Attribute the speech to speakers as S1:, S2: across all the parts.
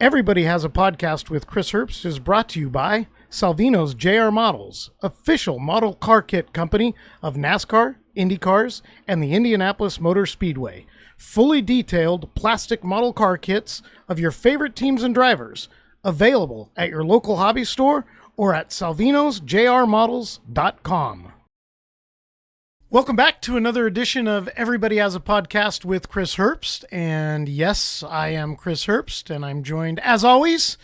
S1: Everybody Has a Podcast with Chris Herbst is brought to you by Salvino's JR Models, official model car kit company of NASCAR, Indy cars, and the Indianapolis Motor Speedway. Fully detailed plastic model car kits of your favorite teams and drivers, available at your local hobby store or at salvinosjrmodels.com. Welcome back to another edition of Everybody Has a Podcast with Chris Herbst. And yes, I am Chris Herbst, and I'm joined, as always,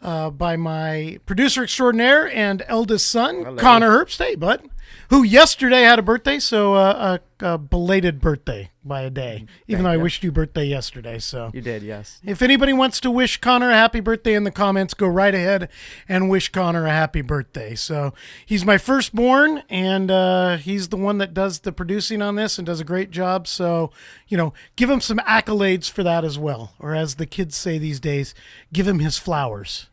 S1: by my producer extraordinaire and eldest son, Hello. Connor Herbst. Hey, bud. Who yesterday had a birthday, so a belated birthday by a day, even though I wished you birthday yesterday. So
S2: you did, yes.
S1: If anybody wants to wish Connor a happy birthday in the comments, go right ahead and wish Connor a happy birthday. So he's my firstborn, and he's the one that does the producing on this and does a great job. So, give him some accolades for that as well. Or as the kids say these days, give him his flowers.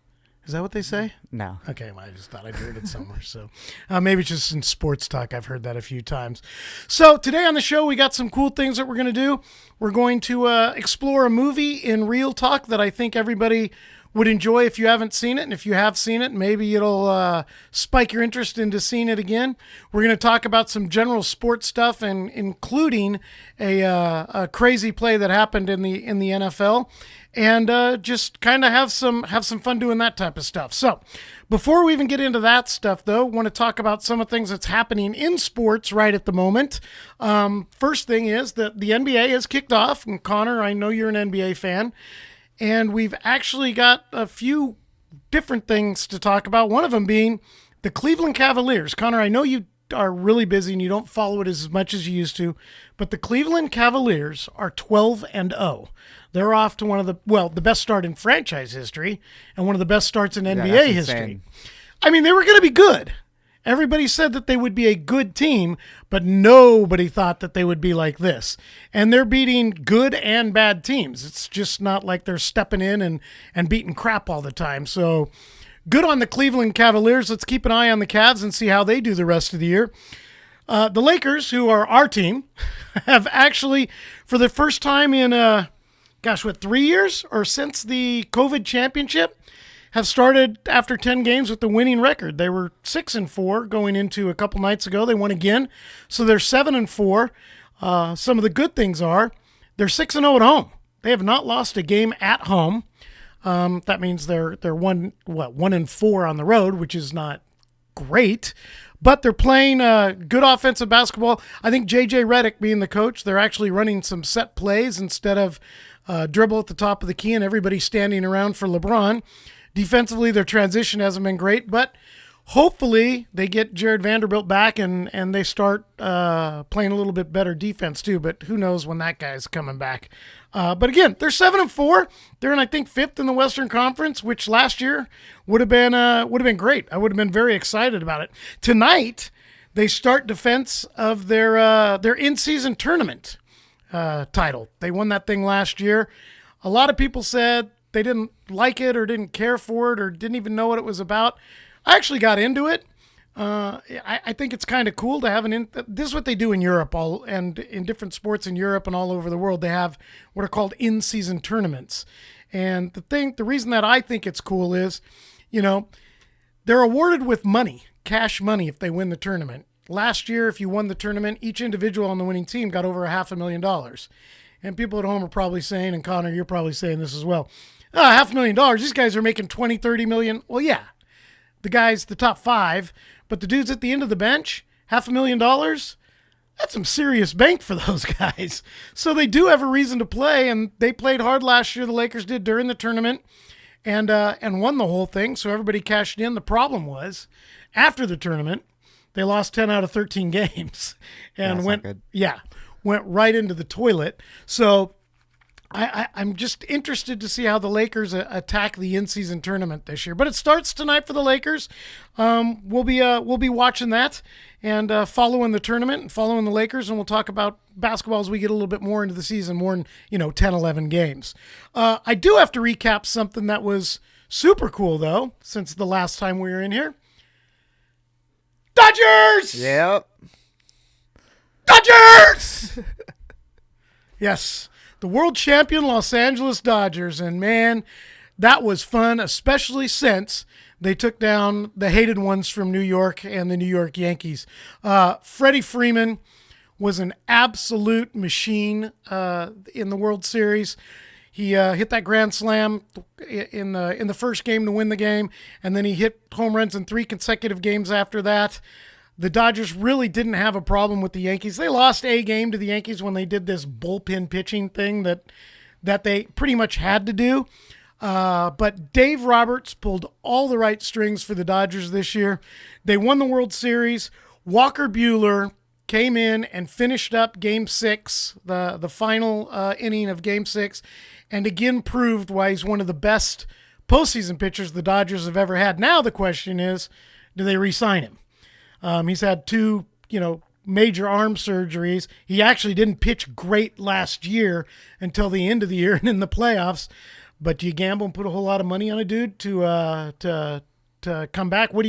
S1: Is that what they say?
S2: No.
S1: Okay, well, I just thought I'd heard it somewhere. So maybe it's just in sports talk. I've heard that a few times. So today on the show, we got some cool things that we're going to do. We're going to explore a movie in real talk that I think everybody would enjoy if you haven't seen it. And if you have seen it, maybe it'll spike your interest into seeing it again. We're going to talk about some general sports stuff, and including a crazy play that happened in the NFL. And just kind of have some fun doing that type of stuff. So before we even get into that stuff, though, I want to talk about some of the things that's happening in sports right at the moment. First thing is that the NBA has kicked off. And Connor, I know you're an NBA fan. And we've actually got a few different things to talk about. One of them being the Cleveland Cavaliers. Connor, I know you are really busy and you don't follow it as much as you used to, but the Cleveland Cavaliers are 12-0. They're off to one of the best start in franchise history and one of the best starts in NBA history. I mean, they were going to be good. Everybody said that they would be a good team, but nobody thought that they would be like this. And they're beating good and bad teams. It's just not like they're stepping in and beating crap all the time. So good on the Cleveland Cavaliers. Let's keep an eye on the Cavs and see how they do the rest of the year. The Lakers, who are our team, have actually, for the first time in, 3 years or since the COVID championship, have started after 10 games with the winning record. They were 6-4 going into a couple nights ago. They won again. So they're 7-4. Some of the good things are they're 6-0 at home. They have not lost a game at home. That means they're 1-4 on the road, which is not great, but they're playing good offensive basketball. I think J.J. Redick being the coach, they're actually running some set plays instead of dribble at the top of the key and everybody standing around for LeBron. Defensively, their transition hasn't been great, but hopefully they get Jared Vanderbilt back and they start playing a little bit better defense too, but who knows when that guy's coming back. But again, they're 7-4. They're in, I think, 5th in the Western Conference, which last year would have been great. I would have been very excited about it. Tonight, they start defense of their in-season tournament title. They won that thing last year. A lot of people said they didn't like it or didn't care for it or didn't even know what it was about. I actually got into it. I think it's kind of cool to have this is what they do in Europe and in different sports in Europe and all over the world. They have what are called in-season tournaments. And the reason that I think it's cool is, they're awarded with money, cash money, if they win the tournament. Last year, if you won the tournament, each individual on the winning team got over $500,000. And people at home are probably saying, and Connor, you're probably saying this as well, $500,000, these guys are making 20, 30 million. Well, yeah, the guys, the top 5, but the dudes at the end of the bench, $500,000, that's some serious bank for those guys. So they do have a reason to play, and they played hard last year. The Lakers did during the tournament and won the whole thing. So everybody cashed in. The problem was after the tournament, they lost 10 out of 13 games and went right into the toilet. So I'm just interested to see how the Lakers attack the in-season tournament this year. But it starts tonight for the Lakers. We'll be watching that and following the tournament and following the Lakers, and we'll talk about basketball as we get a little bit more into the season, more than 10, 11 games. I do have to recap something that was super cool, though, since the last time we were in here. Dodgers!
S2: Yep.
S1: Dodgers! Yes. The world champion Los Angeles Dodgers. And man, that was fun, especially since they took down the hated ones from New York and the New York Yankees. Freddie Freeman was an absolute machine in the World Series. He hit that grand slam in the first game to win the game, and then he hit home runs in 3 consecutive games after that. The Dodgers really didn't have a problem with the Yankees. They lost a game to the Yankees when they did this bullpen pitching thing that they pretty much had to do. But Dave Roberts pulled all the right strings for the Dodgers this year. They won the World Series. Walker Buehler came in and finished up Game 6, the final inning of Game 6, and again proved why he's one of the best postseason pitchers the Dodgers have ever had. Now the question is, do they re-sign him? He's had 2, major arm surgeries. He actually didn't pitch great last year until the end of the year and in the playoffs. But do you gamble and put a whole lot of money on a dude to come back? What do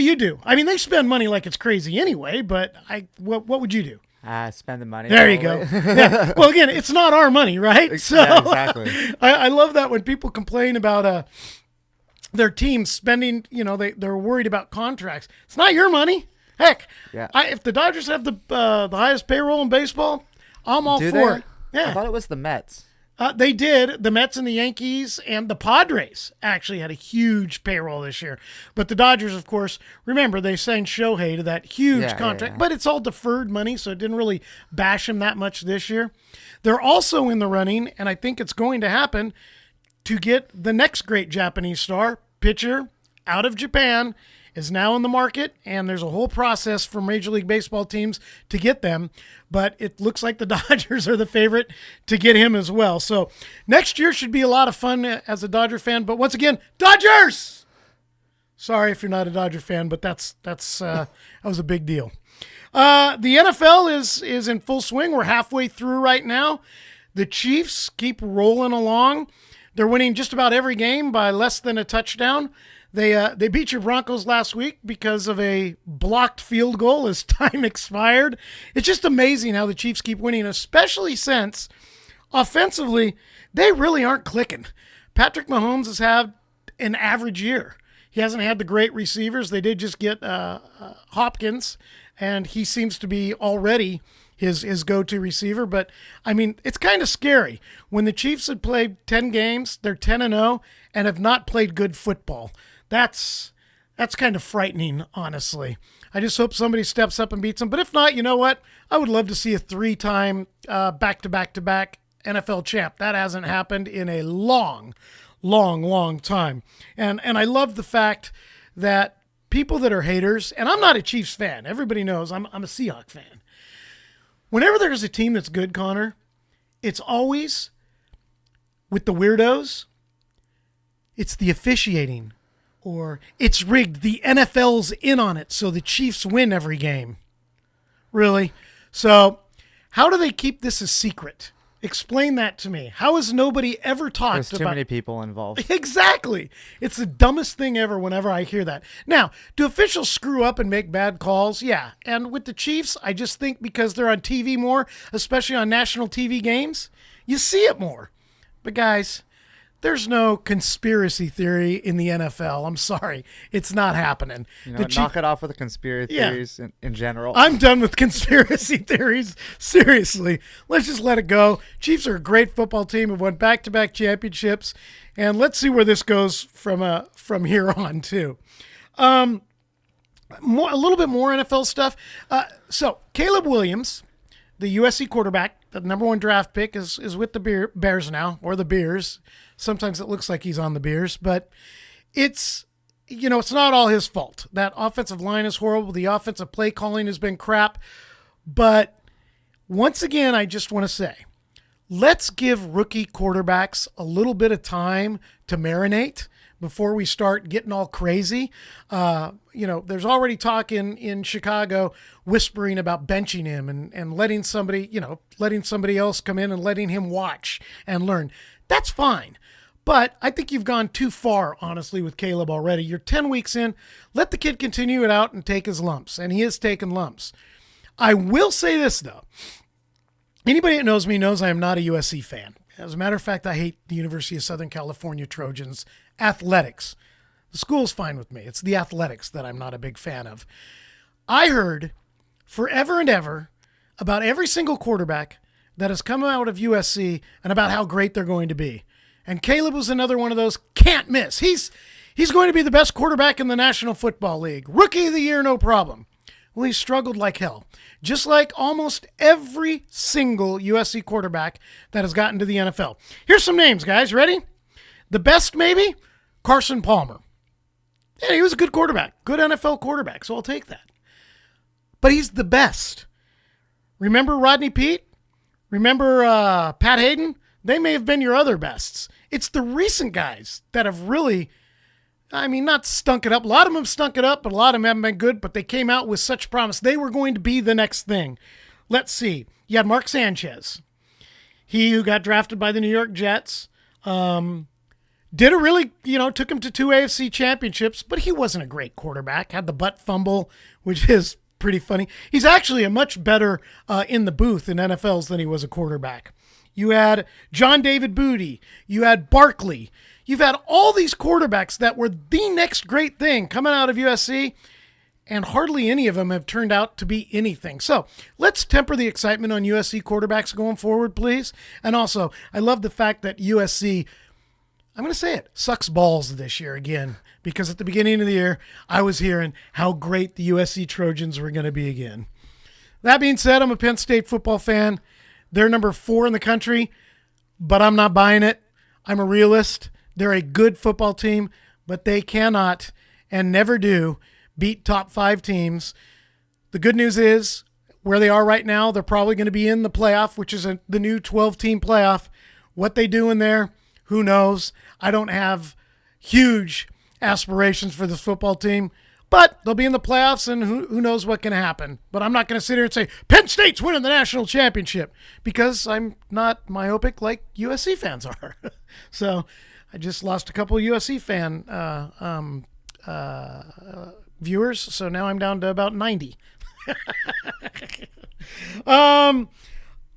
S1: you do? I mean, they spend money like it's crazy anyway. But what would you do?
S2: Spend the money.
S1: There probably. You go. Yeah. Well, again, it's not our money, right? So
S2: yeah, exactly.
S1: I love that when people complain about their team spending. They're worried about contracts. It's not your money. Heck,
S2: yeah.
S1: If the Dodgers have the highest payroll in baseball, I'm all for it. Yeah,
S2: I thought it was the Mets.
S1: They did. The Mets and the Yankees and the Padres actually had a huge payroll this year. But the Dodgers, of course, remember, they signed Shohei to that huge contract. Yeah. But it's all deferred money, so it didn't really bash him that much this year. They're also in the running, and I think it's going to happen, to get the next great Japanese star, pitcher out of Japan, is now in the market, and there's a whole process for Major League Baseball teams to get them, but it looks like the Dodgers are the favorite to get him as well. So next year should be a lot of fun as a Dodger fan, but once again, Dodgers! Sorry if you're not a Dodger fan, but that was a big deal. The NFL is in full swing. We're halfway through right now. The Chiefs keep rolling along. They're winning just about every game by less than a touchdown. They beat your Broncos last week because of a blocked field goal as time expired. It's just amazing how the Chiefs keep winning, especially since offensively they really aren't clicking. Patrick Mahomes has had an average year. He hasn't had the great receivers. They did just get Hopkins, and he seems to be already his go-to receiver. But, I mean, it's kind of scary. When the Chiefs had played 10 games, they're 10-0, and have not played good football. That's kind of frightening, honestly. I just hope somebody steps up and beats them. But if not, you know what? I would love to see a 3-time back-to-back-to-back NFL champ. That hasn't happened in a long time. And I love the fact that people that are haters, and I'm not a Chiefs fan. Everybody knows I'm a Seahawks fan. Whenever there's a team that's good, Connor, it's always with the weirdos. It's the officiating, or it's rigged. The NFL's in on it, so the Chiefs win every game. Really? So how do they keep this a secret? Explain that to me. How has nobody ever talked about...
S2: There's too many people involved.
S1: Exactly. It's the dumbest thing ever whenever I hear that. Now, do officials screw up and make bad calls? Yeah. And with the Chiefs, I just think because they're on TV more, especially on national TV games, you see it more. But guys, there's no conspiracy theory in the NFL. I'm sorry. It's not happening.
S2: Knock it off with the conspiracy theories in general.
S1: I'm done with conspiracy theories. Seriously. Let's just let it go. Chiefs are a great football team. Have won back-to-back championships. And let's see where this goes from here on, too. A little bit more NFL stuff. So Caleb Williams, the USC quarterback, the number 1 draft pick, is with the Bears now, or the Bears. Sometimes it looks like he's on the Bears, but it's not all his fault. That offensive line is horrible. The offensive play calling has been crap. But once again, I just want to say, let's give rookie quarterbacks a little bit of time to marinate before we start getting all crazy. There's already talk in Chicago whispering about benching him and letting somebody else come in and letting him watch and learn. That's fine. But I think you've gone too far, honestly, with Caleb already. You're 10 weeks in. Let the kid continue it out and take his lumps. And he is taking lumps. I will say this, though. Anybody that knows me knows I am not a USC fan. As a matter of fact, I hate the University of Southern California Trojans athletics. The school's fine with me. It's the athletics that I'm not a big fan of. I heard forever and ever about every single quarterback that has come out of USC and about how great they're going to be. And Caleb was another one of those can't miss. He's going to be the best quarterback in the National Football League. Rookie of the year, no problem. Well, he struggled like hell. Just like almost every single USC quarterback that has gotten to the NFL. Here's some names, guys. Ready? The best, maybe? Carson Palmer. Yeah, he was a good quarterback. Good NFL quarterback, so I'll take that. But he's the best. Remember Rodney Peete? Remember Pat Hayden? They may have been your other bests. It's the recent guys that have really, not stunk it up. A lot of them have stunk it up, but a lot of them haven't been good, but they came out with such promise. They were going to be the next thing. Let's see. You had Mark Sanchez. He who got drafted by the New York Jets. Did a really, took him to 2 AFC championships, but he wasn't a great quarterback. Had the butt fumble, which is pretty funny. He's actually a much better in the booth in NFLs than he was a quarterback. You had John David Booty. You had Barkley. You've had all these quarterbacks that were the next great thing coming out of USC, and hardly any of them have turned out to be anything. So let's temper the excitement on USC quarterbacks going forward, please. And also, I love the fact that USC, I'm going to say it, sucks balls this year again, because at the beginning of the year, I was hearing how great the USC Trojans were going to be again. That being said, I'm a Penn State football fan. They're number 4 in the country, but I'm not buying it. I'm a realist. They're a good football team, but they cannot and never do beat top 5 teams. The good news is where they are right now, they're probably going to be in the playoff, which is the new 12-team playoff. What they do in there, who knows? I don't have huge aspirations for this football team, but they'll be in the playoffs, and who knows what can happen. But I'm not going to sit here and say, Penn State's winning the national championship, because I'm not myopic like USC fans are. So I just lost a couple of USC fan viewers, so now I'm down to about 90.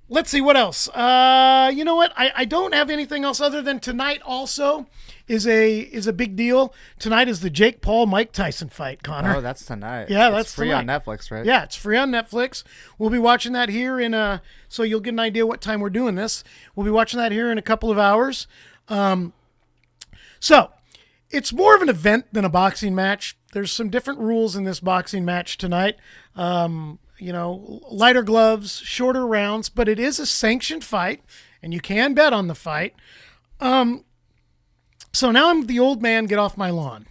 S1: Let's see what else. You know what? I don't have anything else other than tonight also is a big deal. Tonight is the Jake Paul Mike Tyson fight, Connor.
S2: Oh, that's tonight.
S1: Yeah, that's
S2: it's free
S1: tonight.
S2: on Netflix, right?
S1: Yeah, it's free on Netflix. We'll be watching that here so you'll get an idea what time we're doing this. We'll be watching that here in a couple of hours. So it's more of an event than a boxing match. There's some different rules in this boxing match tonight. Lighter gloves, shorter rounds, but it is a sanctioned fight, and you can bet on the fight. So now I'm the old man, get off my lawn.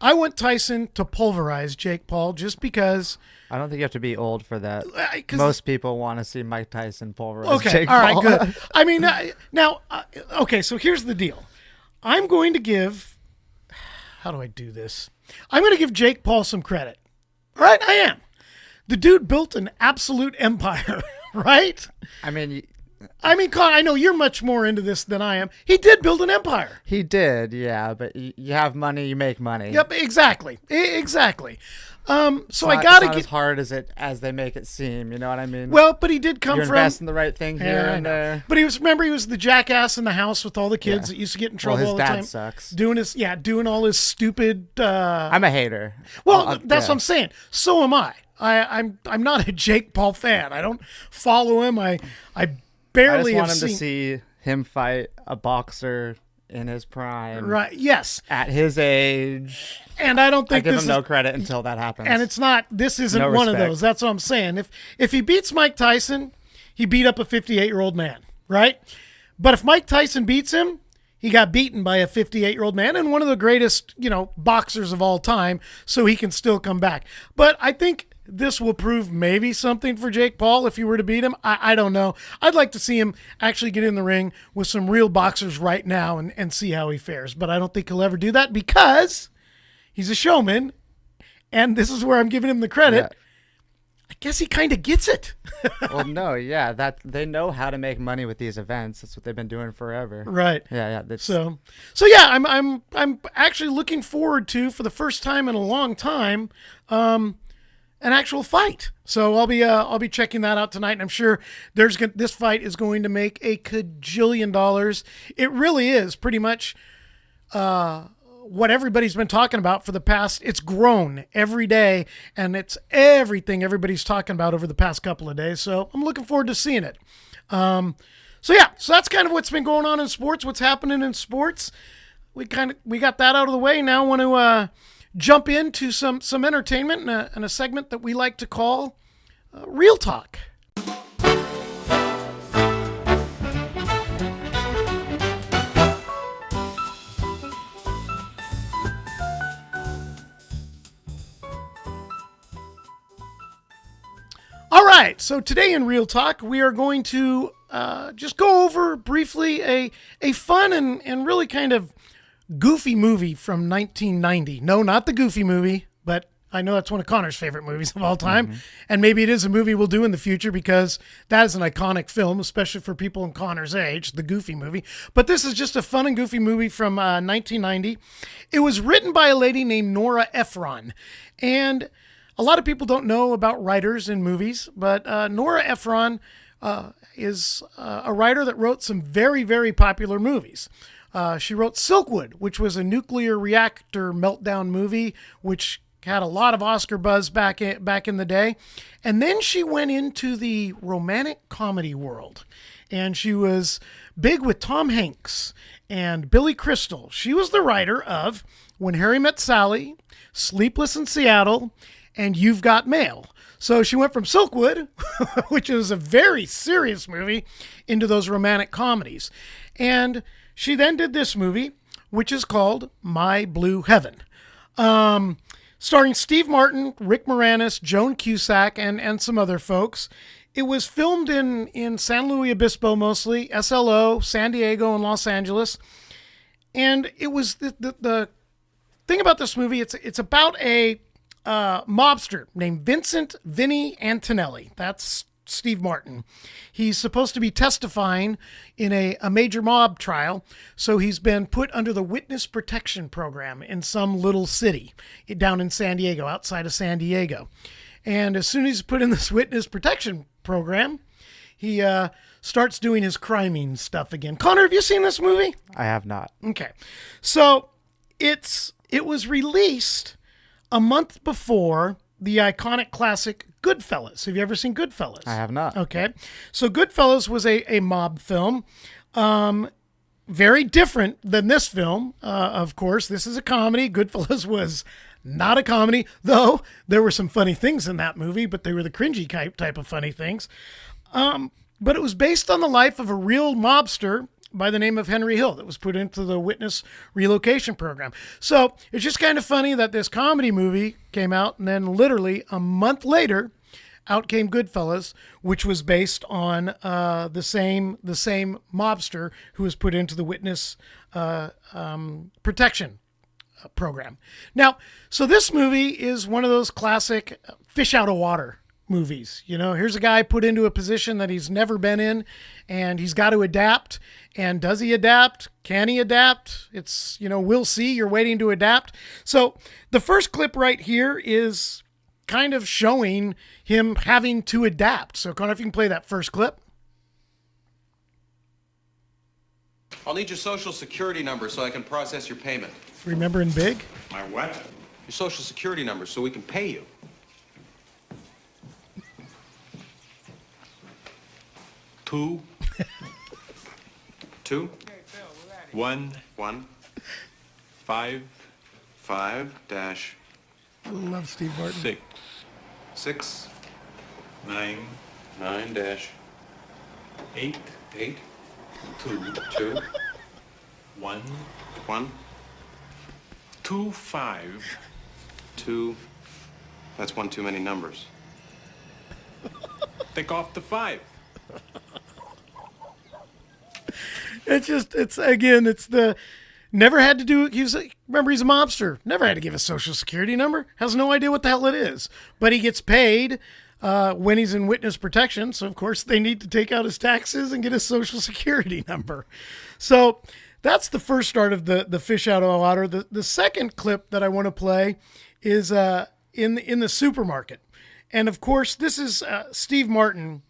S1: I want Tyson to pulverize Jake Paul just because.
S2: I don't think you have to be old for that. Most people want to see Mike Tyson pulverize
S1: Okay,
S2: Jake
S1: all
S2: Paul.
S1: right, good. Okay, so here's the deal. I'm going to give. How do I do this? I'm going to give Jake Paul some credit. All right, I am. The dude built an absolute empire, right? Con, I know you're much more into this than I am. He did build an empire.
S2: He did, yeah, but you have money, you make money.
S1: Yep, exactly. So I
S2: It's
S1: got to
S2: not
S1: get
S2: as hard as they make it seem. You know what I mean?
S1: Well, but he did come
S2: You're
S1: from
S2: investing the right thing here
S1: Yeah, I
S2: and
S1: know.
S2: there.
S1: But he was the jackass in the house with all the kids that used to get in trouble
S2: Well, his
S1: all the
S2: dad
S1: time.
S2: sucks.
S1: Doing all his stupid.
S2: I'm a hater.
S1: Well, that's what I'm saying. So am I. I'm not a Jake Paul fan. I don't follow him. I barely
S2: I just want
S1: have
S2: him to
S1: seen.
S2: see him fight a boxer in his prime.
S1: Right. Yes.
S2: At his age.
S1: And I don't
S2: I
S1: think
S2: give
S1: this
S2: him
S1: is.
S2: no credit until that happens.
S1: And it's not. This isn't
S2: No
S1: one of
S2: respect.
S1: those. That's what I'm saying. If he beats Mike Tyson, he beat up a 58-year-old man, right? But if Mike Tyson beats him, he got beaten by a 58-year-old man and one of the greatest, boxers of all time, so he can still come back. But I think this will prove maybe something for Jake Paul if he were to beat him. I don't know. I'd like to see him actually get in the ring with some real boxers right now and see how he fares. But I don't think he'll ever do that because he's a showman, and this is where I'm giving him the credit.
S2: Yeah.
S1: I guess he kind of gets it.
S2: Well, no, yeah, that they know how to make money with these events. That's what they've been doing forever.
S1: Right.
S2: Yeah. That's,
S1: So yeah, I'm actually looking forward to, for the first time in a long time, an actual fight. So I'll be checking that out tonight, and I'm sure this fight is going to make a cajillion dollars. It really is pretty much what everybody's been talking about for the past. It's grown every day, and it's everything everybody's talking about over the past couple of days. So I'm looking forward to seeing it. So that's kind of what's been going on in sports. What's happening in sports? We got that out of the way. Now I want to jump into some entertainment and a segment that we like to call Real Talk. All right, so today in Real Talk, we are going to just go over briefly a fun and really kind of goofy movie from 1990. No, not the Goofy movie, but I know that's one of Connor's favorite movies of all time. Mm-hmm. And maybe it is a movie we'll do in the future because that is an iconic film, especially for people in Connor's age, the Goofy movie. But this is just a fun and goofy movie from 1990. It was written by a lady named Nora Ephron. And a lot of people don't know about writers in movies, but Nora Ephron is a writer that wrote some very, very popular movies. She wrote Silkwood, which was a nuclear reactor meltdown movie, which had a lot of Oscar buzz back in the day. And then she went into the romantic comedy world, and she was big with Tom Hanks and Billy Crystal. She was the writer of When Harry Met Sally, Sleepless in Seattle, and You've Got Mail. So she went from Silkwood, which is a very serious movie, into those romantic comedies. And she then did this movie, which is called My Blue Heaven, starring Steve Martin, Rick Moranis, Joan Cusack, and some other folks. It was filmed in San Luis Obispo mostly, SLO, San Diego, and Los Angeles. And it was the thing about this movie, it's about a mobster named Vincent Vinny Antonelli. That's Steve Martin. He's supposed to be testifying in a major mob trial, so he's been put under the witness protection program in some little city down in San Diego, outside of San Diego. And as soon as he's put in this witness protection program, he starts doing his criming stuff again. Connor, have you seen this movie?
S2: I have not.
S1: Okay. So it was released a month before the iconic classic Goodfellas. Have you ever seen Goodfellas?
S2: I have not.
S1: Okay. So Goodfellas was a mob film. Very different than this film. Of course, this is a comedy. Goodfellas was not a comedy, though there were some funny things in that movie, but they were the cringy type of funny things. But it was based on the life of a real mobster by the name of Henry Hill that was put into the witness relocation program. So it's just kind of funny that this comedy movie came out, and then literally a month later, out came Goodfellas, which was based on the same mobster who was put into the witness protection program. Now, so this movie is one of those classic fish out of water movies. You know, here's a guy put into a position that he's never been in, and he's got to adapt. And does he adapt? Can he adapt? It's, we'll see. You're waiting to adapt. So the first clip right here is kind of showing him having to adapt. So Connor, if you can play that first clip.
S3: I'll need your social security number so I can process your payment.
S1: Remembering big?
S3: My what? Your social security number so we can pay you.
S4: 2
S3: 2
S4: 1
S3: 1
S4: 5
S3: 5 dash
S1: I love Steve Martin.
S4: 6
S3: 6
S4: 9
S3: 9 dash
S4: 8
S3: 8
S4: 2
S3: 2
S4: 1
S3: 1
S4: 2 5
S3: 2. That's one too many numbers.
S4: Take off the 5.
S1: It's the never had to do. Remember, he's a mobster. Never had to give a social security number. Has no idea what the hell it is. But he gets paid when he's in witness protection. So, of course, they need to take out his taxes and get his social security number. So that's the first start of the fish out of the water. The second clip that I want to play is in the supermarket. And of course, this is Steve Martin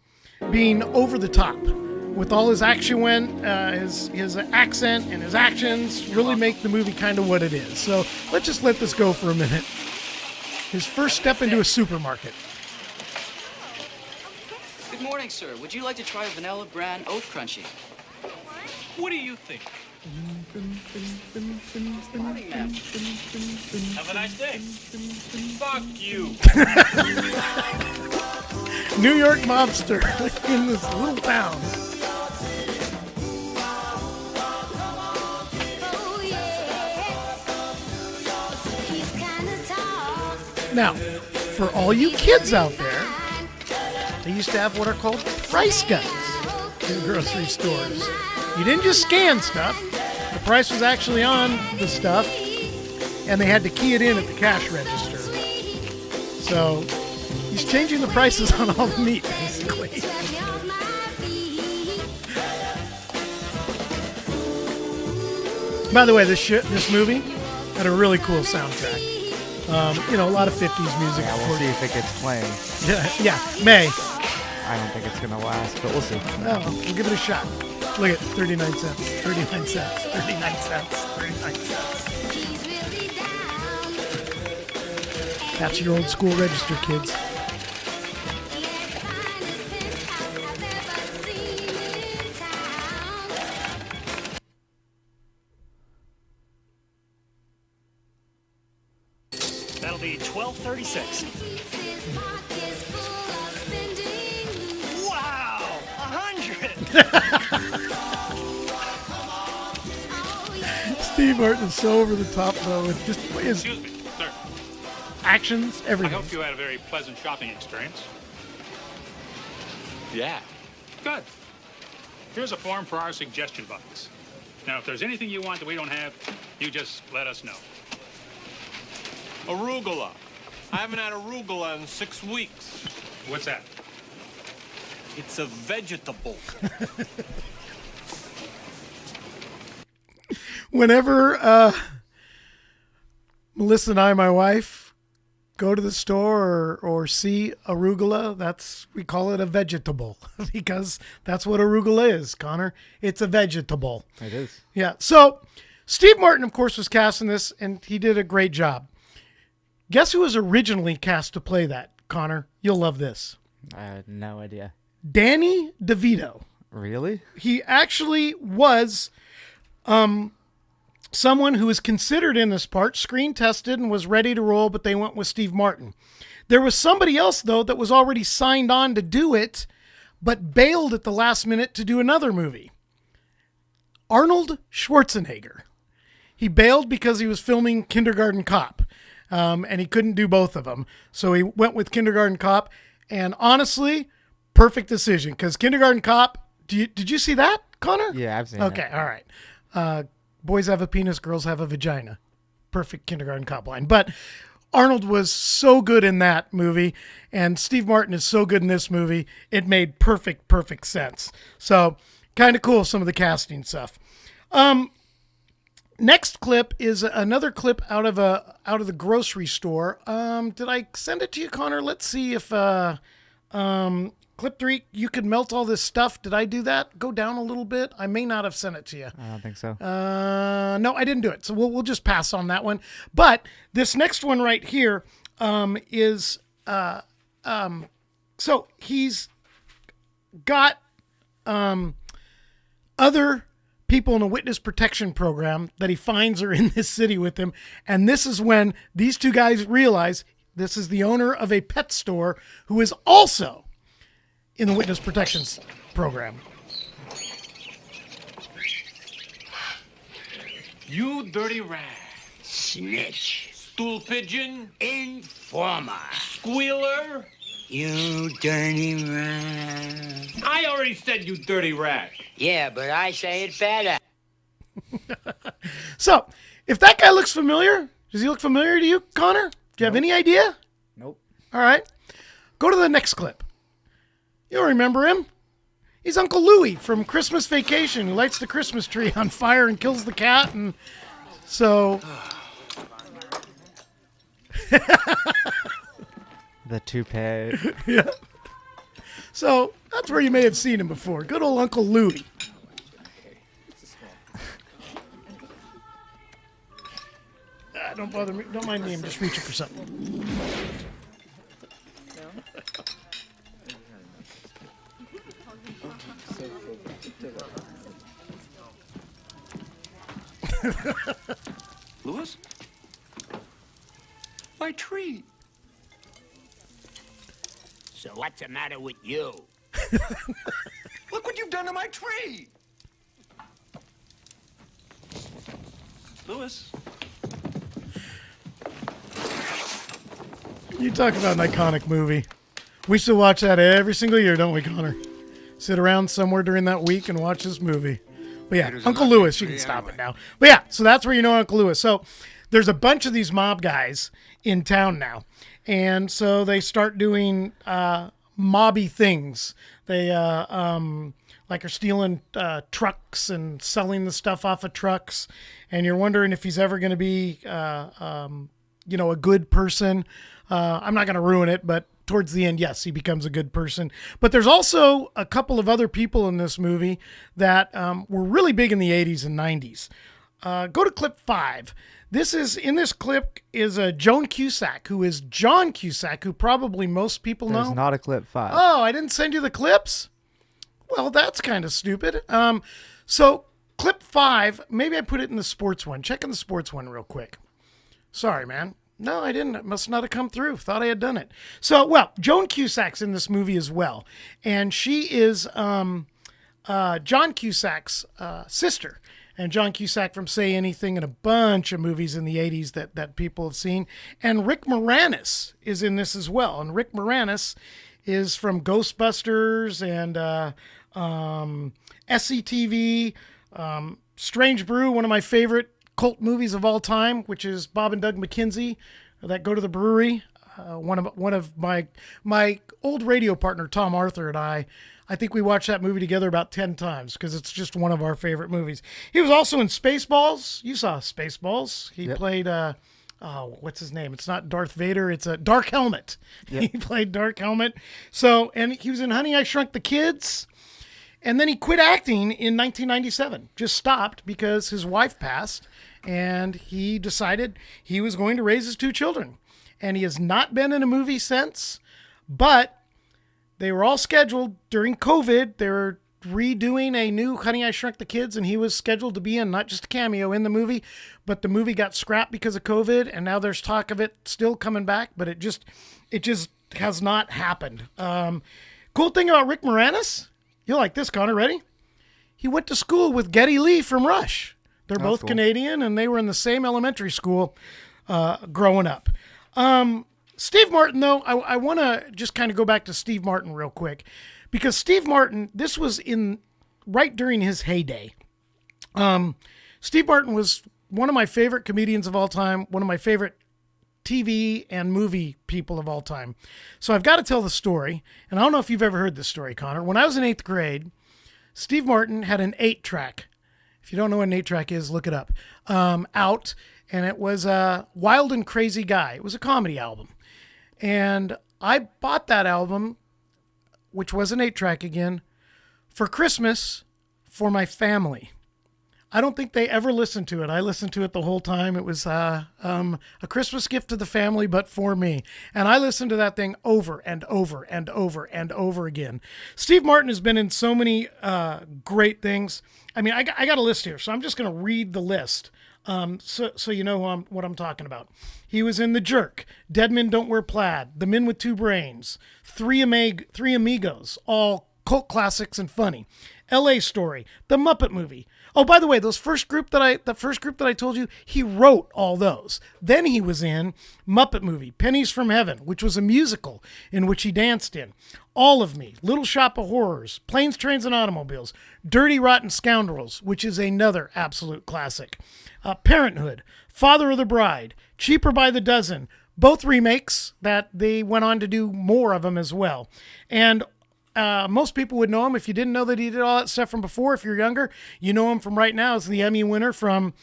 S1: being over the top with all his his accent and his actions really make the movie kind of what it is. So let's just let this go for a minute. His first step into a supermarket.
S5: Good morning, sir. Would you like to try a vanilla bran oat crunchy?
S4: What do you think?
S5: Good morning, ma'am.
S4: Have a nice day. Fuck you.
S1: New York mobster in this little town. Now, for all you kids out there, they used to have what are called price guides in grocery stores. You didn't just scan stuff. The price was actually on the stuff, and they had to key it in at the cash register. So he's changing the prices on all the meat, basically. By the way, this movie had a really cool soundtrack. A lot of 50s music.
S2: Yeah, we'll see if it gets playing.
S1: Yeah, May.
S2: I don't think it's gonna last, but we'll see.
S1: Oh, we'll give it a shot. Look at 39 cents, 39 cents, 39 cents, 39 cents. That's your old school register, kids.
S6: That'll be $12.36. Wow, 100.
S1: Steve Martin is so over the top, though, with just his
S4: Excuse me, sir.
S1: actions,
S4: I
S1: everything.
S4: hope you had a very pleasant shopping experience. Yeah. Good. Here's a form for our suggestion box. Now, if there's anything you want that we don't have, you just let us know.
S7: Arugula. I haven't had arugula in 6 weeks.
S4: What's that?
S7: It's a vegetable.
S1: Whenever Melissa and I, my wife, go to the store or see arugula, we call it a vegetable because that's what arugula is, Connor. It's a vegetable.
S2: It is.
S1: Yeah. So Steve Martin, of course, was cast in this, and he did a great job. Guess who was originally cast to play that, Connor? You'll love this.
S2: I had no idea.
S1: Danny DeVito.
S2: Really?
S1: He actually was someone who was considered in this part, screen tested, and was ready to roll, but they went with Steve Martin. There was somebody else, though, that was already signed on to do it, but bailed at the last minute to do another movie. Arnold Schwarzenegger. He bailed because he was filming Kindergarten Cop, and he couldn't do both of them. So he went with Kindergarten Cop, and honestly, perfect decision, because Kindergarten Cop, did you see that, Connor?
S2: Yeah, I've seen
S1: Okay,
S2: it.
S1: all right. Boys have a penis, girls have a vagina. Perfect Kindergarten Cop line. But Arnold was so good in that movie, and Steve Martin is so good in this movie, it made perfect sense. So kind of cool, some of the casting stuff. Next clip is another clip out of the grocery store. Did I send it to you, Connor? Let's see if clip 3, you could melt all this stuff. Did I do that? Go down a little bit. I may not have sent it to you.
S2: I don't think so.
S1: No, I didn't do it. So we'll just pass on that one. But this next one right here is so he's got other people in a witness protection program that he finds are in this city with him. And this is when these two guys realize this is the owner of a pet store who is also in the witness protection program.
S7: You dirty rat.
S8: Snitch.
S7: Stool pigeon.
S8: Informer.
S7: Squealer.
S8: You dirty rat.
S7: I already said you dirty rat.
S8: Yeah, but I say it better.
S1: So, if that guy looks familiar, does he look familiar to you, Connor? Do you have any idea?
S2: Nope.
S1: All right. Go to the next clip. You'll remember him. He's Uncle Louie from Christmas Vacation, who lights the Christmas tree on fire and kills the cat. And so...
S2: The toupee.
S1: Yeah. So that's where you may have seen him before. Good old Uncle Louie. Don't bother me. Don't mind me. I'm just reaching for something.
S3: Louis? My tree.
S8: So what's the matter with you?
S3: Look what you've done to my tree. Louis.
S1: You talk about an iconic movie. We still watch that every single year, don't we, Connor? Sit around somewhere during that week and watch this movie. But yeah, Uncle Louis, you can stop it now. But yeah, so that's where you know Uncle Louis. So there's a bunch of these mob guys in town now. And so they start doing mobby things. They like are stealing trucks and selling the stuff off of trucks. And you're wondering if he's ever going to be, a good person. I'm not going to ruin it, but towards the end, yes, he becomes a good person. But there's also a couple of other people in this movie that were really big in the 80s and 90s. Go to clip 5. In this clip is Joan Cusack, who is John Cusack, who probably most people know.
S2: There's not a clip 5.
S1: Oh, I didn't send you the clips? Well, that's kind of stupid. So clip 5, maybe I put it in the sports one. Check in the sports one real quick. Sorry, man. No, I didn't. It must not have come through. Thought I had done it. So, well, Joan Cusack's in this movie as well. And she is John Cusack's sister. And John Cusack from Say Anything and a bunch of movies in the 80s that people have seen. And Rick Moranis is in this as well. And Rick Moranis is from Ghostbusters and SCTV, Strange Brew, one of my favorite cult movies of all time, which is Bob and Doug McKenzie that go to the brewery. One of my old radio partner Tom Arthur and I think we watched that movie together about 10 times because it's just one of our favorite movies. He was also in Spaceballs. You saw Spaceballs. He played what's his name? It's not Darth Vader. It's a Dark Helmet. Yep. He played Dark Helmet. So, and he was in Honey, I Shrunk the Kids. And then he quit acting in 1997. Just stopped because his wife passed. And he decided he was going to raise his 2 children. And he has not been in a movie since. But they were all scheduled during COVID. They were redoing a new Honey, I Shrunk the Kids. And he was scheduled to be in not just a cameo in the movie. But the movie got scrapped because of COVID. And now there's talk of it still coming back. But it just has not happened. Cool thing about Rick Moranis. You'll like this, Connor. Ready? He went to school with Geddy Lee from Rush. They're both cool. Canadian, and they were in the same elementary school growing up. Steve Martin, though, I want to just kind of go back to Steve Martin real quick. Because Steve Martin, this was right during his heyday. Steve Martin was one of my favorite comedians of all time, one of my favorite TV and movie people of all time. So I've got to tell the story, and I don't know if you've ever heard this story, Connor. When I was in 8th grade, Steve Martin had an 8-track. If you don't know what an 8-track is, look it up. Out, and it was Wild and Crazy Guy. It was a comedy album. And I bought that album, which was an 8-track again, for Christmas for my family. I don't think they ever listened to it. I listened to it the whole time. It was a Christmas gift to the family, but for me. And I listened to that thing over and over and over and over again. Steve Martin has been in so many great things. I mean, I got a list here, so I'm just going to read the list so you know what I'm talking about. He was in The Jerk, Dead Men Don't Wear Plaid, The Men with Two Brains, Three Amigos, all cult classics and funny. L.A. Story, The Muppet Movie. Oh, by the way, the first group that I told you, he wrote all those. Then he was in Muppet Movie, Pennies from Heaven, which was a musical in which he danced in. All of Me, Little Shop of Horrors, Planes, Trains, and Automobiles, Dirty Rotten Scoundrels, which is another absolute classic. Parenthood, Father of the Bride, Cheaper by the Dozen, both remakes that they went on to do more of them as well. And most people would know him if you didn't know that he did all that stuff from before. If you're younger, you know him from right now as the Emmy winner from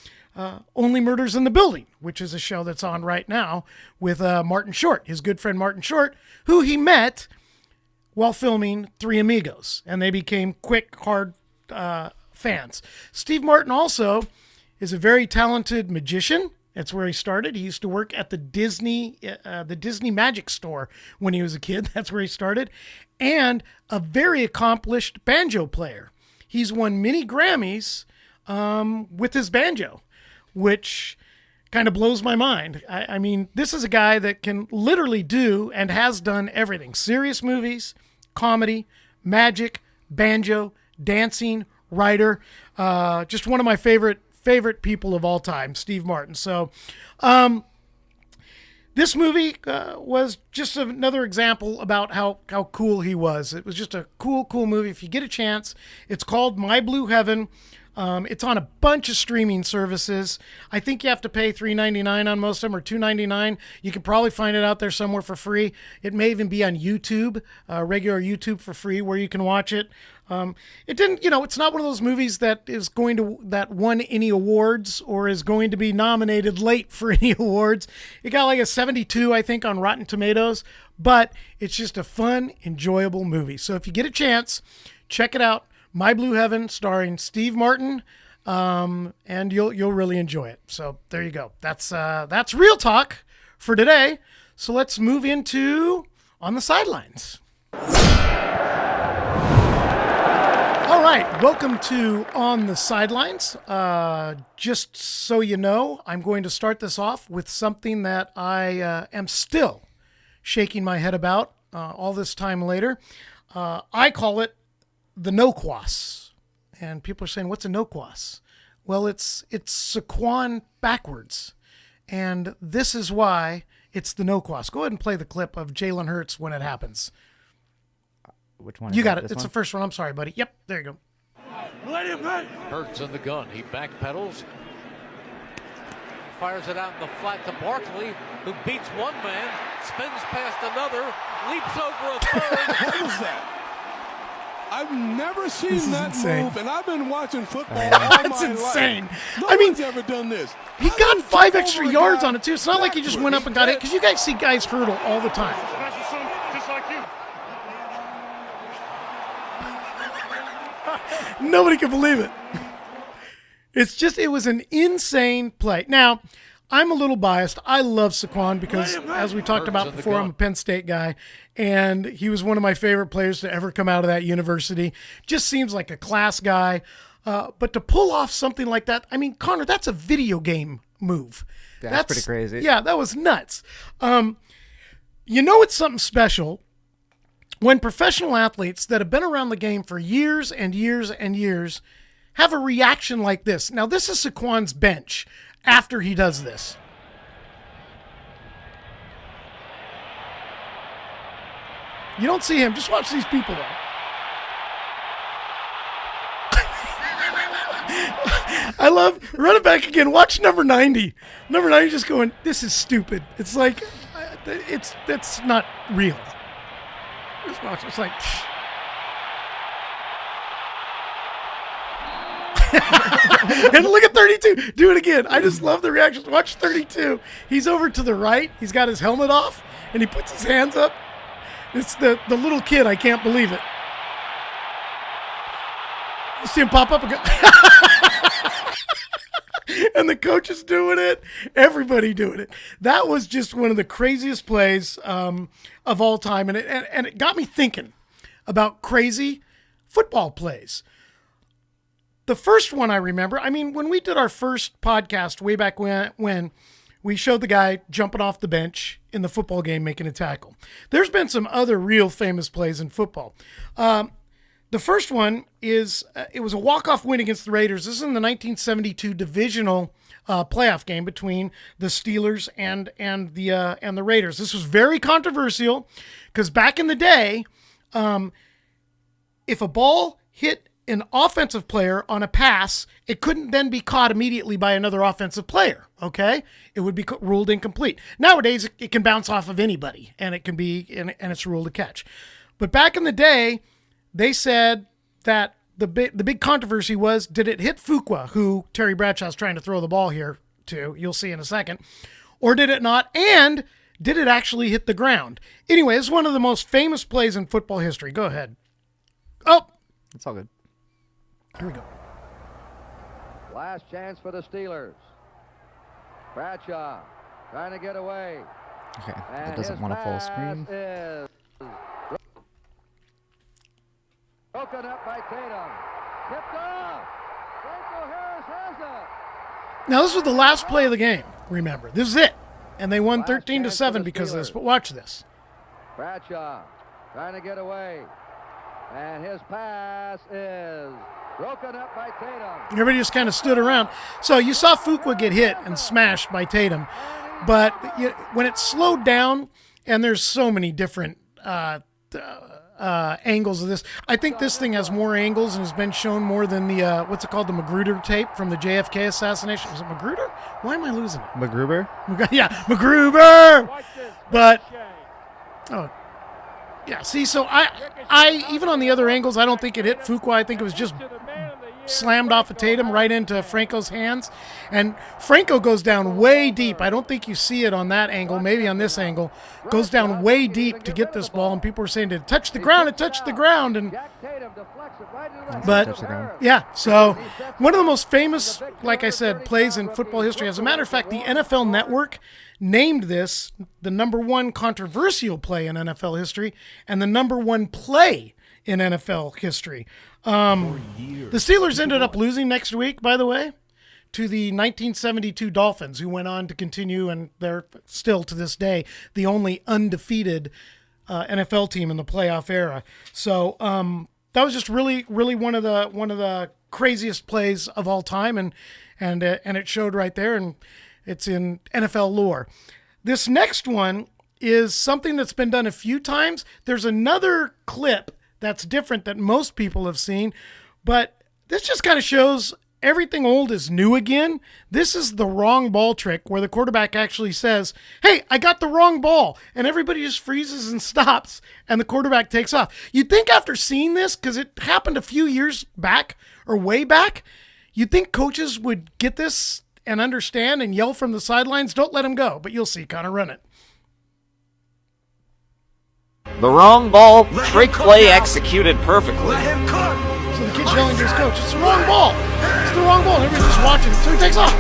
S1: Only Murders in the Building, which is a show that's on right now with Martin Short, his good friend Martin Short, who he met while filming Three Amigos, and they became quick, hard fans. Steve Martin also is a very talented magician. That's where he started. He used to work at the Disney Magic Store when he was a kid. That's where he started. And a very accomplished banjo player. He's won many Grammys with his banjo, which kind of blows my mind. I mean, this is a guy that can literally do and has done everything. Serious movies, comedy, magic, banjo, dancing, writer. Just one of my favorite people of all time, Steve Martin. So this movie was just another example about how cool he was. It was just a cool movie. If you get a chance, it's called My Blue Heaven. It's on a bunch of streaming services. I think you have to pay $3.99 on most of them, or $2.99. You can probably find it out there somewhere for free. It may even be on YouTube, regular YouTube for free, where you can watch it. It didn't, it's not one of those movies that won any awards or is going to be nominated late for any awards. It got like a 72, I think, on Rotten Tomatoes, but it's just a fun, enjoyable movie. So if you get a chance, check it out. My Blue Heaven, starring Steve Martin, and you'll really enjoy it. So there you go. That's Real Talk for today. So let's move into On the Sidelines. All right, welcome to On the Sidelines. Just so you know, I'm going to start this off with something that I am still shaking my head about all this time later. I call it the no-quas. And people are saying, what's a no-quas? Well, it's Saquon backwards. And this is why it's the no-quas. Go ahead and play the clip of Jalen Hurts when it happens.
S2: Which one?
S1: You got it. It's the first one. I'm sorry, buddy. Yep, there you go.
S9: Let him run. Hurts in the gun. He backpedals. Fires it out in the flat to Barkley, who beats one man, spins past another, leaps over a third.
S10: What was that? I've never seen that
S1: insane.
S10: move, and I've been watching football all my life.
S1: That's insane.
S10: No one's ever done this.
S1: He got 5 extra yards on it, too. It's not like he just went up and got it, because you guys see guys hurdle all the time.
S4: Just like you.
S1: Nobody can believe it. It was an insane play. Now, I'm a little biased. I love Saquon because, as we talked about before, I'm a Penn State guy, and he was one of my favorite players to ever come out of that university. Just seems like a class guy. But to pull off something like that, I mean, Connor, that's a video game move.
S2: That's pretty crazy.
S1: Yeah, that was nuts. It's something special when professional athletes that have been around the game for years and years and years have a reaction like this. Now, this is Saquon's bench after he does this. You don't see him. Just watch these people, though. I love, run it back again. Watch number 90. Number 90 just going, this is stupid. It's like, that's not real. Just watch. It's like, and look at 32. Do it again. I just love the reactions. Watch 32. He's over to the right. He's got his helmet off, and he puts his hands up. It's the little kid. I can't believe it. You see him pop up and go. And the coach is doing it. Everybody doing it. That was just one of the craziest plays of all time. And it got me thinking about crazy football plays. The first one I remember, I mean, when we did our first podcast way back when we showed the guy jumping off the bench in the football game making a tackle. There's been some other real famous plays in football. The first one is it was a walk-off win against the Raiders. This is in the 1972 divisional playoff game between the Steelers and the Raiders. This was very controversial because back in the day, if a ball hit an offensive player on a pass, it couldn't then be caught immediately by another offensive player, okay? It would be ruled incomplete. Nowadays, it can bounce off of anybody, and it's ruled a catch. But back in the day, they said that the big controversy was, did it hit Fuqua, who Terry Bradshaw's trying to throw the ball here to? You'll see in a second. Or did it not? And did it actually hit the ground? Anyway, it's one of the most famous plays in football history. Go ahead. Oh,
S2: It's all good.
S1: here we go.
S11: Last chance for the Steelers. Bradshaw trying to get away.
S2: Okay,
S11: And
S2: that doesn't
S11: his
S2: want a full
S11: pass
S2: screen.
S11: is broken up by Tatum. Tipped off. Franco Harris has it.
S1: Now, this was the last play of the game, remember. This is it. And they won
S11: Last
S1: 13-7
S11: chance for the
S1: because of this.
S11: Steelers.
S1: But watch this.
S11: Bradshaw trying to get away. And his pass is broken up by Tatum.
S1: Everybody just kind of stood around. So you saw Fuqua get hit and smashed by Tatum. But when it slowed down, and there's so many different angles of this. I think this thing has more angles and has been shown more than the, what's it called, the Magruder tape from the JFK assassination. Was it Magruder? Why am I losing it?
S2: McGruber?
S1: Yeah, McGruber! But, oh, yeah, see, so I even on the other angles, I don't think it hit Fuqua. I think it was just slammed off of Tatum right into Franco's hands. And Franco goes down way deep. I don't think you see it on that angle, maybe on this angle. Goes down way deep to get this ball, and people were saying, did it touch the ground? It touched the ground. And but, yeah, so one of the most famous, like I said, plays in football history. As a matter of fact, the NFL Network named this the #1 controversial play in NFL history and the #1 play in NFL history. The Steelers ended up losing next week, by the way, to the 1972 Dolphins, who went on to continue, and they're still to this day the only undefeated NFL team in the playoff era. So that was just really, really one of the craziest plays of all time, and it showed right there, and it's in NFL lore. This next one is something that's been done a few times. There's another clip that's different that most people have seen, but this just kind of shows everything old is new again. This is the wrong ball trick where the quarterback actually says, hey, I got the wrong ball. And everybody just freezes and stops, and the quarterback takes off. You'd think after seeing this, because it happened a few years back or way back, you'd think coaches would get this and understand and yell from the sidelines, don't let him go. But you'll see, Connor, run it.
S12: The wrong ball, trick play executed perfectly.
S1: So the kid's yelling to his coach, it's the wrong ball. It's the wrong ball. And everybody's just watching. So he takes off.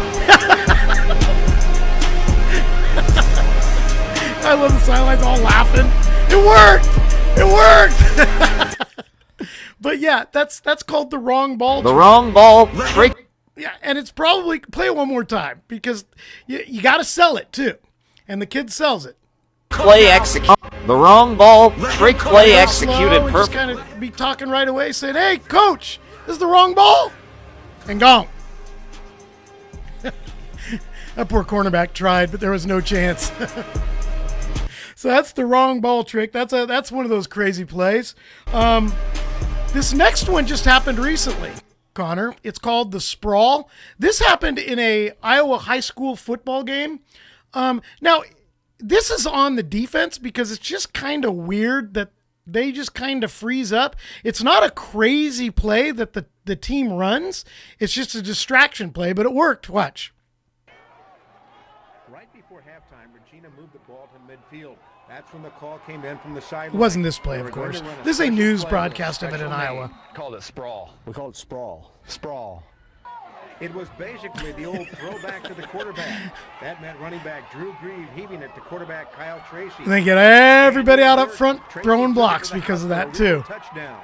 S1: I love the sidelines all laughing. It worked. It worked. But yeah, that's called the wrong ball.
S12: The wrong ball, trick.
S1: Yeah, and it's probably, play it one more time, because you got to sell it too. And the kid sells it.
S12: Play execute. The wrong ball, trick play executed
S1: perfectly. Just kind of be talking right away, saying, hey, coach, this is the wrong ball. And gone. That poor cornerback tried, but there was no chance. So that's the wrong ball trick. That's one of those crazy plays. This next one just happened recently, Connor. It's called the sprawl. This happened in a Iowa high school football game. Now, this is on the defense because it's just kind of weird that they just kind of freeze up. It's not a crazy play that the team runs. It's just a distraction play, but it worked. Watch.
S13: Right before halftime, Regina moved the ball to midfield. That's when the call came in from the sideline.
S1: It wasn't this play, of course. This is a news broadcast of it in Iowa.
S13: Called it sprawl. We call it sprawl. Sprawl. It was basically the old throwback to the quarterback. That meant running back Drew Grieve heaving it to quarterback Kyle Tracy.
S1: And they get everybody out up front throwing blocks because of that, too.
S13: Touchdown.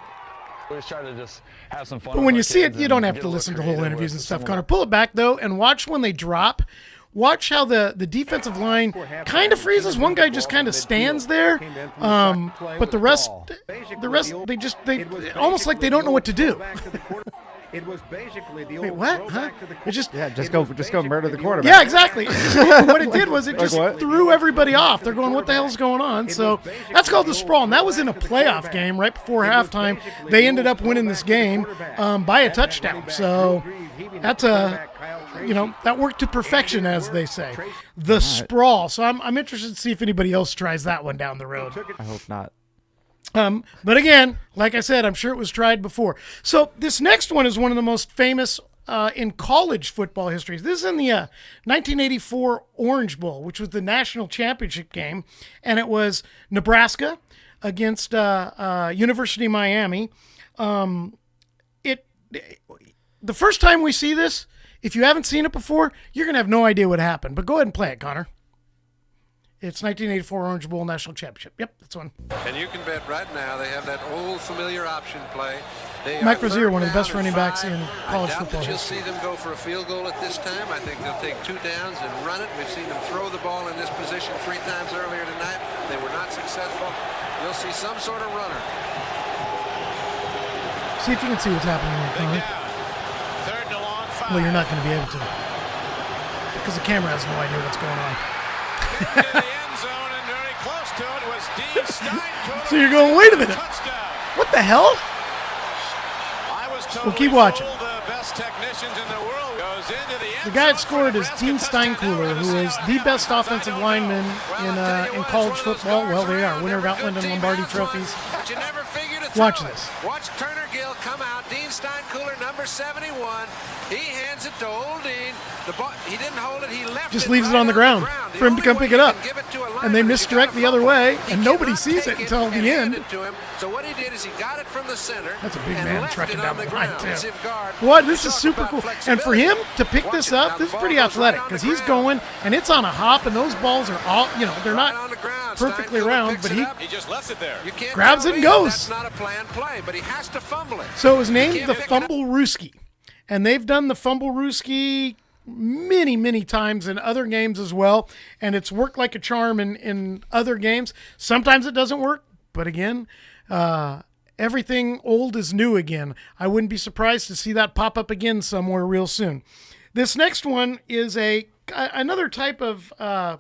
S14: We just try to just have some fun.
S1: But when you see it, you don't have to listen to whole interviews and stuff, Connor. Pull it back, though, and watch when they drop. Watch how the defensive line kind of freezes. One guy just kind of stands there, but the rest, they almost like they don't know what to do.
S13: It was basically the old
S1: Wait, what? Huh? It just
S2: go murder the quarterback.
S1: Yeah, exactly. What it did was it just threw everybody off. They're going, what the hell's going on? So that's called the sprawl. And that was in a playoff game right before halftime. They ended up winning this game by a touchdown. So that's that worked to perfection, as they say. The sprawl. So I'm interested to see if anybody else tries that one down the road.
S2: I hope not.
S1: But again, like I said, I'm sure it was tried before. So this next one is one of the most famous in college football history. This is in the 1984 Orange Bowl, which was the national championship game, and it was Nebraska against University of Miami. The first time we see this, if you haven't seen it before, you're going to have no idea what happened. But go ahead and play it, Connor. It's 1984 Orange Bowl National Championship. Yep, that's one.
S15: And you can bet right now they have that old familiar option play.
S1: Mike Rozier, one of the best running backs in college football
S15: You'll
S1: history.
S15: see them go for a field goal at this time. I think they'll take 2 downs and run it. We've seen them throw the ball in this position 3 times earlier tonight. They were not successful. You'll see some sort of runner.
S1: See if you can see what's happening here, Connor.
S7: Third and a long 5.
S1: Well, you're not going to be able to, because the camera has no idea what's going on.
S7: Into the end zone and very close to it was Dean Stein.
S1: So you're going, wait a minute. What the hell? Well, keep watching.
S7: The best technicians in the world goes into the end
S1: The guy that scored is Dean Steinkuhler, who is the best offensive lineman in college football. Well, they are. Winner of Outland and Lombardi trophies.
S15: But you never figured it.
S1: Watch this.
S15: Watch Turner Gill come out. Dean Steinkuhler, number 71. He hands it to old Dean. The ball, he didn't hold it. He left
S1: Just
S15: it
S1: leaves
S15: right
S1: it on the ground for him to come pick it up. And they misdirect the other way, and nobody sees it until the end.
S15: So what he did is he got it from the center.
S1: That's a big man trucking down the line, too.
S15: Guard,
S1: What? This is super cool. And for him to pick this up, this is pretty athletic, because he's going, and it's on a hop, and those balls are all, they're not perfectly round, but he
S7: just left it there.
S1: grabs it and goes.
S15: That's not a planned play, but he has to fumble it.
S1: So it was named the Fumble-Rooski, and they've done the Fumble-Rooski many, many times in other games as well, and it's worked like a charm in other games. Sometimes it doesn't work, but again, everything old is new again. I wouldn't be surprised to see that pop up again somewhere real soon. This next one is another type of, I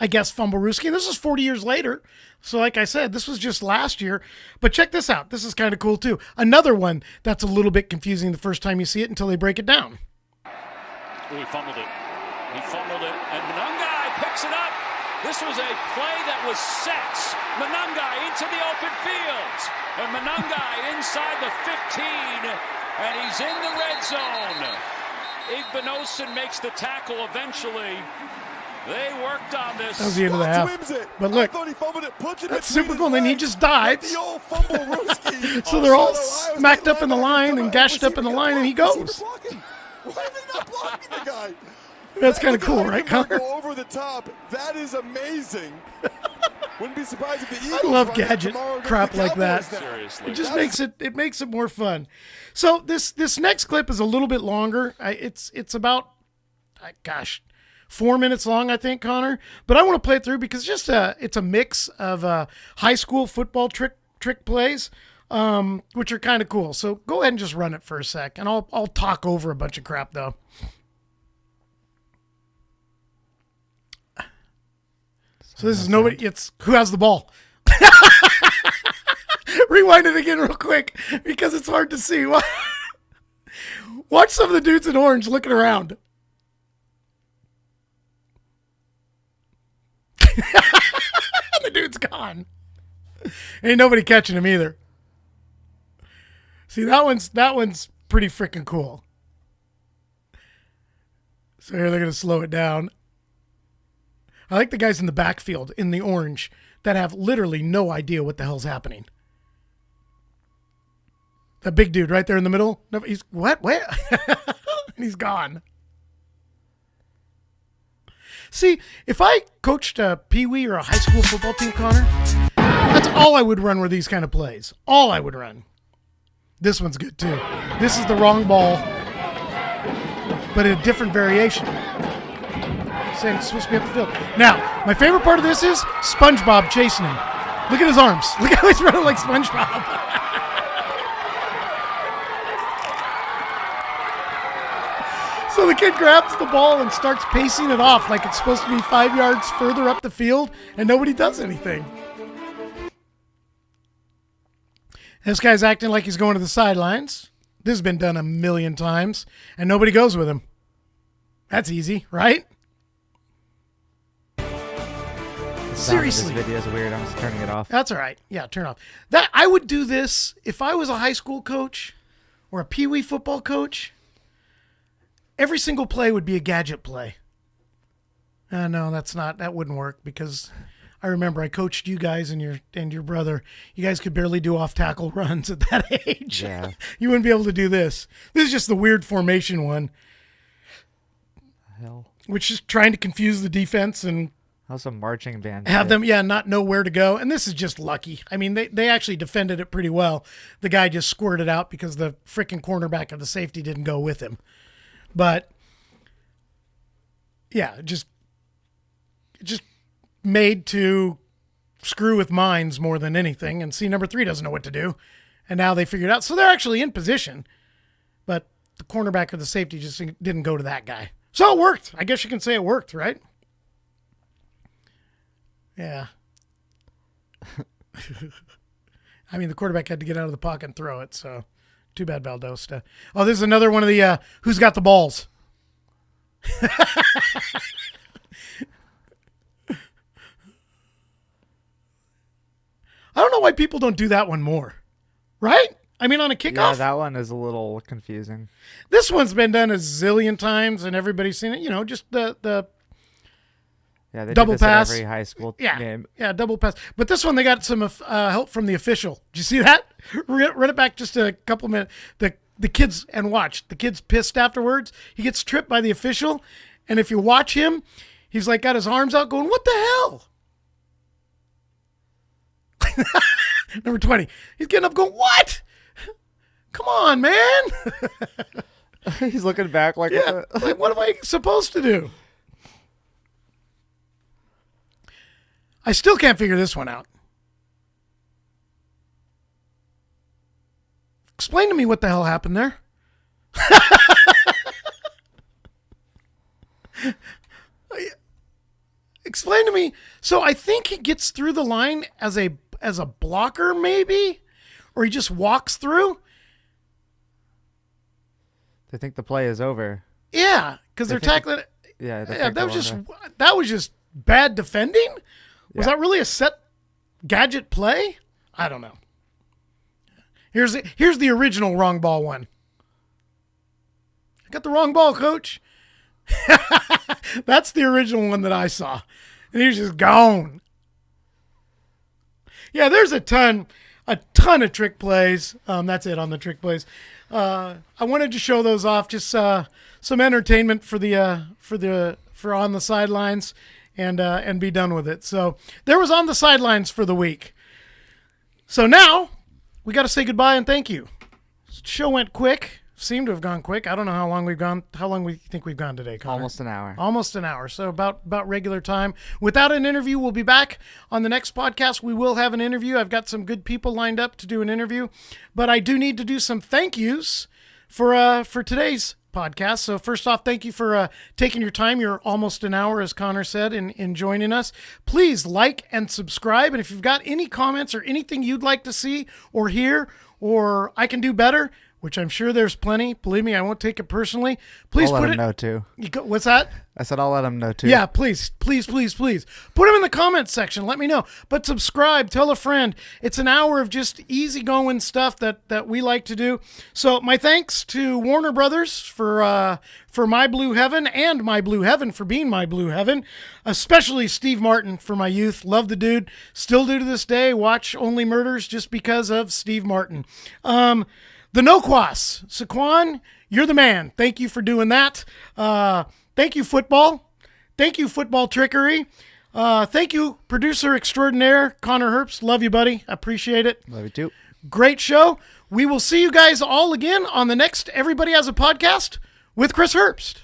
S1: guess, Fumble-Rooski, and this is 40 years later. So like I said, this was just last year. But check this out. This is kind of cool, too. Another one that's a little bit confusing the first time you see it until they break it down.
S9: Ooh, he fumbled it. And Manungai picks it up. This was a play that was set. Manungai into the open field. And Manungai inside the 15. And he's in the red zone. Igbinosun makes the tackle eventually. They worked on this.
S1: That was the end of the half. But look, that's super cool. And then he just dives. So they're all smacked up in the line and gashed up in the line, and he goes.
S10: Why are they not blocking the guy?
S1: That's kind of cool, right, Connor?
S10: Go over the top. That is amazing. Wouldn't be surprised if the Eagles
S1: I love gadget crap like that.
S9: Seriously.
S1: It just makes it more fun. So this next clip is a little bit longer. It's about 4 minutes long, I think, Connor. But I want to play it through because it's a mix of high school football trick plays, which are kind of cool. So go ahead and just run it for a sec, and I'll talk over a bunch of crap though. So this is nobody. It's who has the ball. Rewind it again real quick because it's hard to see. Watch some of the dudes in orange looking around. The dude's gone. Ain't nobody catching him either. See, that one's pretty freaking cool. So here they're going to slow it down. I like the guys in the backfield in the orange that have literally no idea what the hell's happening. That big dude right there in the middle. No, he's what? Where? And he's gone. See, if I coached a peewee or a high school football team, Connor, that's all I would run were these kind of plays. All I would run. This one's good too. This is the wrong ball, but a different variation. Saying it's supposed to be up the field. Now, my favorite part of this is SpongeBob chasing him. Look at his arms. Look how he's running like SpongeBob. So the kid grabs the ball and starts pacing it off like it's supposed to be 5 yards further up the field, and nobody does anything. This guy's acting like he's going to the sidelines. This has been done a million times, and nobody goes with him. That's easy, right? Seriously.
S2: This video is weird. I'm just turning it off.
S1: That's all right. Yeah, turn off. That I would do this if I was a high school coach or a pee-wee football coach. Every single play would be a gadget play. No, that wouldn't work because I remember I coached you guys and your brother. You guys could barely do off-tackle runs at that age.
S2: Yeah.
S1: You wouldn't be able to do this. This is just the weird formation one.
S2: Hell.
S1: Which is trying to confuse the defense and
S2: how's a marching band?
S1: Have them, not know where to go. And this is just lucky. I mean, they actually defended it pretty well. The guy just squirted out because the freaking cornerback of the safety didn't go with him. But, yeah, just made to screw with minds more than anything. And see, number 3 doesn't know what to do. And now they figured out. So they're actually in position. But the cornerback of the safety just didn't go to that guy. So it worked. I guess you can say it worked, right? Yeah. I mean, the quarterback had to get out of the pocket and throw it, so too bad, Valdosta. Oh, this is another one of the who's got the balls. I don't know why people don't do that one more, right? I mean, on a kickoff?
S2: Yeah, that one is a little confusing.
S1: This one's been done a zillion times, and everybody's seen it. You know, just the
S2: yeah, they
S1: double
S2: do this
S1: pass.
S2: at every high school game.
S1: Yeah, double pass. But this one, they got some help from the official. Did you see that? Run it back just a couple minutes. The kids, and watch. The kid's pissed afterwards. He gets tripped by the official, and if you watch him, he's like got his arms out going, what the hell? Number 20. He's getting up going, what? Come on, man.
S2: He's looking back like,
S1: like, what am I supposed to do? I still can't figure this one out. Explain to me what the hell happened there. Explain to me. So I think he gets through the line as a blocker, maybe, or he just walks through.
S2: They think the play is over.
S1: Yeah, because they're tackling.
S2: Yeah,
S1: that was just bad defending. Was that really a set gadget play? I don't know. Here's the original wrong ball one. I got the wrong ball, coach. That's the original one that I saw. And he was just gone. Yeah, there's a ton of trick plays. That's it on the trick plays. I wanted to show those off, just some entertainment for on the sidelines, and be done with it. So there was on the sidelines for the week. So now we got to say goodbye and thank you. Show went quick. Seemed to have gone quick. I don't know how long we've gone. How long we think we've gone today, Connor?
S2: Almost an hour.
S1: Almost an hour. So about regular time. Without an interview, we'll be back on the next podcast. We will have an interview. I've got some good people lined up to do an interview, but I do need to do some thank yous for today's podcast. So first off, thank you for taking your time. You're almost an hour, as Connor said, in joining us. Please like and subscribe. And if you've got any comments or anything you'd like to see or hear, or I can do better, which I'm sure there's plenty. Believe me, I won't take it personally. Please
S2: I'll
S1: put
S2: let
S1: it.
S2: him know too.
S1: What's that?
S2: I said I'll let him know too.
S1: Yeah, please. Put them in the comments section. Let me know. But subscribe. Tell a friend. It's an hour of just easygoing stuff that we like to do. So my thanks to Warner Brothers for My Blue Heaven and My Blue Heaven for being My Blue Heaven. Especially Steve Martin for my youth. Love the dude. Still do to this day. Watch Only Murders just because of Steve Martin. The No-Quas. Saquon, you're the man. Thank you for doing that. Thank you, football. Thank you, football trickery. Thank you, producer extraordinaire, Connor Herbst. Love you, buddy. Appreciate it.
S2: Love you too.
S1: Great show. We will see you guys all again on the next Everybody Has a Podcast with Chris Herbst.